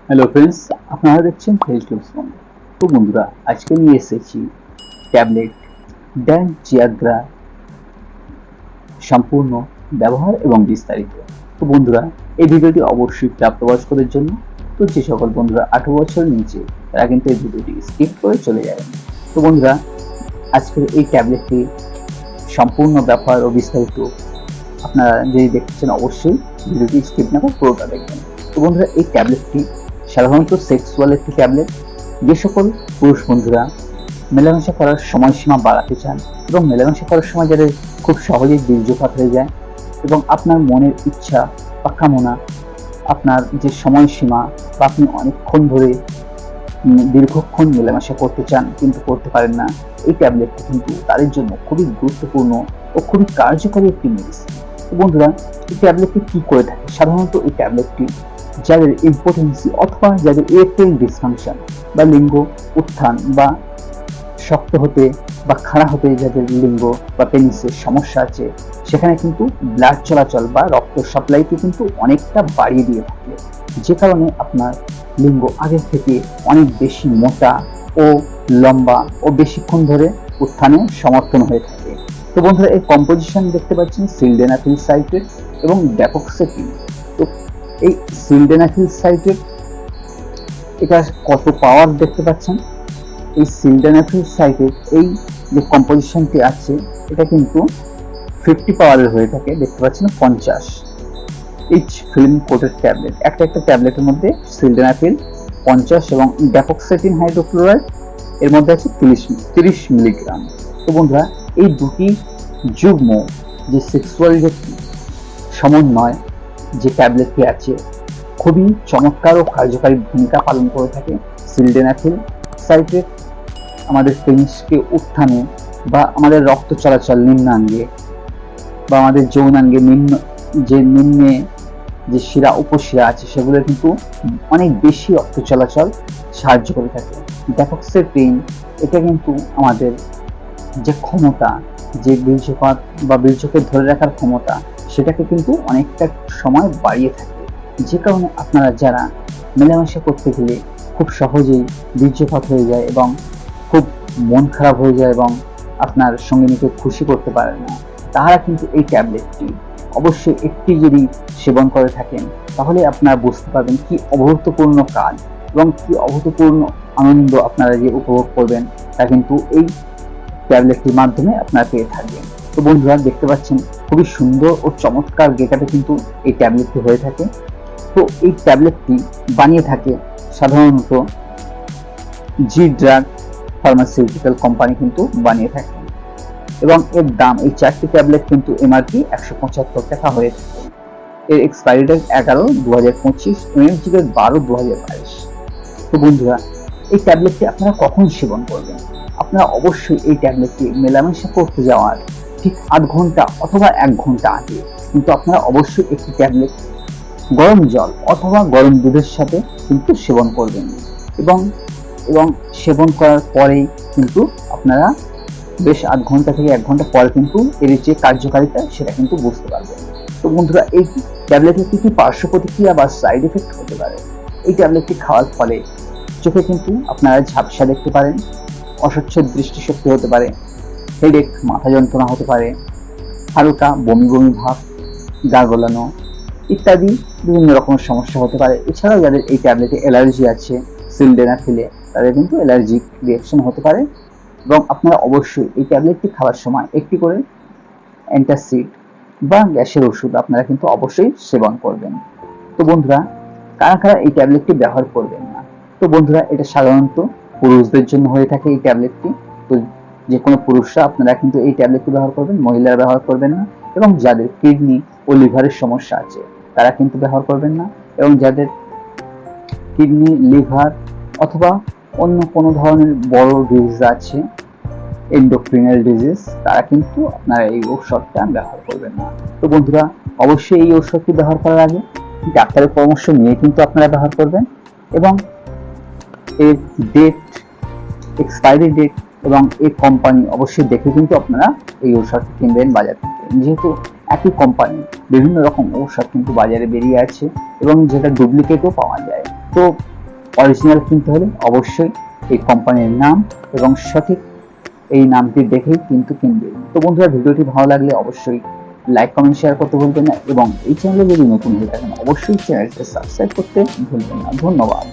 Hello friends, আপনারা দেখছেন হেলথ্tipsbango। তো বন্ধুরা, আজকে নিয়ে এসেছি ট্যাবলেট zeagra সম্পূর্ণ ব্যবহার এবং বিস্তারিত। তো বন্ধুরা, এই ভিডিওটি অবশ্যই প্রাপ্তবয়স্কদের জন্য। তো যে সকল বন্ধুরা 18 বছরের নিচে তারা কিন্তু এই ভিডিওটি স্কিপ করে চলে যাবেন। তো বন্ধুরা, আজকের এই ট্যাবলেটটি সম্পূর্ণ ব্যবহার ও বিস্তারিত আপনারা যদি দেখছেন অবশ্যই ভিডিওটি স্কিপ না করে পুরোটা দেখবেন। তো বন্ধুরা, এই ট্যাবলেটটি সাধারণত সেক্সুয়াল একটি ট্যাবলেট। যে সকল পুরুষ বন্ধুরা মেলামেশা করার সময়সীমা বাড়াতে চান এবং মেলামেশা করার সময় যাদের খুব সহজেই বীর্যপাত হয়ে যায় এবং আপনার মনের ইচ্ছা বা কামনা, আপনার যে সময়সীমা বা আপনি অনেকক্ষণ ধরে দীর্ঘক্ষণ মেলামেশা করতে চান কিন্তু করতে পারেন না, এই ট্যাবলেটটি কিন্তু তাদের জন্য খুবই গুরুত্বপূর্ণ ও খুবই কার্যকরী একটি মেডিসিন। তো বন্ধুরা, এই ট্যাবলেটটি কি করে থাকে? সাধারণত এই ট্যাবলেটটি যাদের ইম্পোটেন্সি অথবা যাদের ইরেকটাইল ডিসফাংশন বা লিঙ্গ উত্থান বা শক্ত হতে বা খাড়া হতে যাদের লিঙ্গ বা পেনিসের সমস্যা আছে, সেখানে কিন্তু ব্লাড চলাচল বা রক্ত সাপ্লাইকে কিন্তু অনেকটা বাড়িয়ে দিয়ে থাকে, যে কারণে আপনার লিঙ্গ আগের থেকে অনেক বেশি মোটা ও লম্বা ও বেশিক্ষণ ধরে উত্থানে সমর্থন হয়ে থাকে। তো বন্ধুরা, এই কম্পোজিশন দেখতে পাচ্ছেন সিলডেনাফিল সাইট্রেট এবং ড্যাপোক্সেটিন। তো এই সিলডেনাফিল সাইট্রেট, এটা কত পাওয়ার দেখতে পাচ্ছেন। এই সিলডেনাফিল সাইট্রেট এই যে কম্পোজিশনটি আছে, এটা কিন্তু 50 পাওয়ারের হয়ে থাকে, দেখতে পাচ্ছেন 50 ইচ ফিল্ম কোটেড ট্যাবলেট। একটা ট্যাবলেটের মধ্যে সিলডেনাফিল 50 এবং ড্যাপোক্সেটিন হাইড্রোক্লোরাইড এর মধ্যে আছে 30 মিলিগ্রাম। তো বন্ধুরা, এই দুটি যুগ্ম যে সেক্সুয়াল যে সমন্বয় যে ট্যাবলেটটি আছে, খুবই চমৎকার ও কার্যকারী ভূমিকা পালন করে থাকে। সিলডেনাফিল সাইট্রেট আমাদের পেনিসকে উত্থানে বা আমাদের রক্ত চলাচল নিম্নাঙ্গে বা আমাদের যৌনাঙ্গে নিম্নে যে শিরা উপশিরা আছে সেগুলো কিন্তু অনেক বেশি রক্ত চলাচল সাহায্য করে থাকে। ড্যাপোক্সেটিন, এটা কিন্তু আমাদের যে ক্ষমতা, যে বীর্যপাত বা বীর্যকে ধরে রাখার ক্ষমতা, সেটাকে কিন্তু অনেকটা সময় বাড়িয়ে থাকে, যে কারণে আপনারা যারা মেলামেশা করতে গেলে খুব সহজেই বীর্যপাত হয়ে যায় এবং খুব মন খারাপ হয়ে যায় এবং আপনার সঙ্গিনীকে খুশি করতে পারেন না, তারা কিন্তু এই ট্যাবলেটটি অবশ্যই একটি যদি সেবন করে থাকেন, তাহলে আপনারা বুঝতে পারবেন কি অভূতপূর্ণ কাজ এবং কি অভূতপূর্ণ আনন্দ আপনারা যে উপভোগ করবেন, তা কিন্তু এই ট্যাবলেটটির মাধ্যমে আপনারা পেয়ে থাকবেন। তো বন্ধুরা, দেখতে পাচ্ছেন খুবই সুন্দর ও চমৎকার গেটআপে কিন্তু এই ট্যাবলেটটি হয়ে থাকে। তো এই ট্যাবলেটটি বানিয়ে থাকে সাধারণত zeagra ফার্মাসিউটিক্যাল কোম্পানি কিন্তু বানিয়ে থাকে এবং এর দাম, এই 4টি ট্যাবলেট কিন্তু এমআরপি 175 টাকা হয়ে থাকে। এর এক্সপায়ারি ডেট 11/2025, এমএমজি ডেট 12/2022। তো বন্ধুরা, এই ট্যাবলেটটি আপনারা কখন সেবন করবেন? আপনারা অবশ্যই এই ট্যাবলেটটি মেলামেশা করতে যাওয়ার ঠিক 8 ঘন্টা অথবা 1 ঘন্টা আগে কিন্তু আপনারা অবশ্যই একটি ট্যাবলেট গরম জল অথবা গরম দুধের সাথে কিন্তু সেবন করবেন এবং সেবন করার পরেই কিন্তু আপনারা বেশ 8 ঘন্টা থেকে 1 ঘন্টা পরে কিন্তু এর যে কার্যকারিতা সেটা কিন্তু বুঝতে পারবেন। তো বন্ধুরা, এই ট্যাবলেটের কি পার্শ্ব প্রতিক্রিয়া বা সাইড এফেক্ট হতে পারে? এই ট্যাবলেটটি খাওয়ার ফলে চোখে কিন্তু আপনারা ঝাপসা দেখতে পারেন, অস্বচ্ছ দৃষ্টিশক্তি হতে পারে, হেডেক মাথা যন্ত্রণা হতে পারে, হালকা বমি বমি ভাব, গা গোলানো ইত্যাদি বিভিন্ন রকমের সমস্যা হতে পারে। এছাড়াও যাদের এই ট্যাবলেটে অ্যালার্জি আছে সিলডেনাফিলে, তাদের কিন্তু অ্যালার্জিক রিয়াকশন হতে পারে এবং আপনারা অবশ্যই এই ট্যাবলেটটি খাওয়ার সময় একটি করে অ্যান্টাসিড বা গ্যাসের ওষুধ আপনারা কিন্তু অবশ্যই সেবন করবেন। তো বন্ধুরা, কারা কারা এই ট্যাবলেটটি ব্যবহার করবেন না? তো বন্ধুরা, এটা সাধারণত পুরুষদের জন্য হয়ে থাকে এই ট্যাবলেটটি। তো যে কোনো পুরুষরা আপনারা কিন্তু এই ট্যাবলেটটি ব্যবহার করবেন, মহিলারা ব্যবহার করবেন না। এবং যাদের কিডনি ও লিভারের সমস্যা আছে তারা কিন্তু ব্যবহার করবেন না। এবং যাদের কিডনি, লিভার অথবা অন্য কোনো ধরনের বড় ডিজিজ আছে, এন্ডোক্রিনাল ডিজিজ, তারা কিন্তু আপনারা এই ঔষধটা ব্যবহার করবেন না। তো বন্ধুরা, অবশ্যই এই ঔষধটি ব্যবহার করার আগে ডাক্তারের পরামর্শ নিয়ে কিন্তু আপনারা ব্যবহার করবেন এবং এর ডেট, এক্সপায়ারি ডেট এবং এই কোম্পানি অবশ্যই দেখে কিন্তু আপনারা এই ঔষধ কিনবেন বাজার থেকে। যেহেতু একই কোম্পানি বিভিন্ন রকম ঔষধ কিন্তু বাজারে বেরিয়ে আছে এবং যেটা ডুপ্লিকেটও পাওয়া যায়। তো অরিজিনাল কিনতে হলে অবশ্যই এই কোম্পানির নাম এবং সঠিক এই নামটি দেখেই কিন্তু কিনবে। তো বন্ধুরা, ভিডিওটি ভালো লাগলে অবশ্যই লাইক কমেন্ট শেয়ার করতে ভুলবেন না এবং এই চ্যানেলে যদি নতুন হয়ে থাকেন অবশ্যই চ্যানেলটি সাবস্ক্রাইব করতে ভুলবেন না। ধন্যবাদ।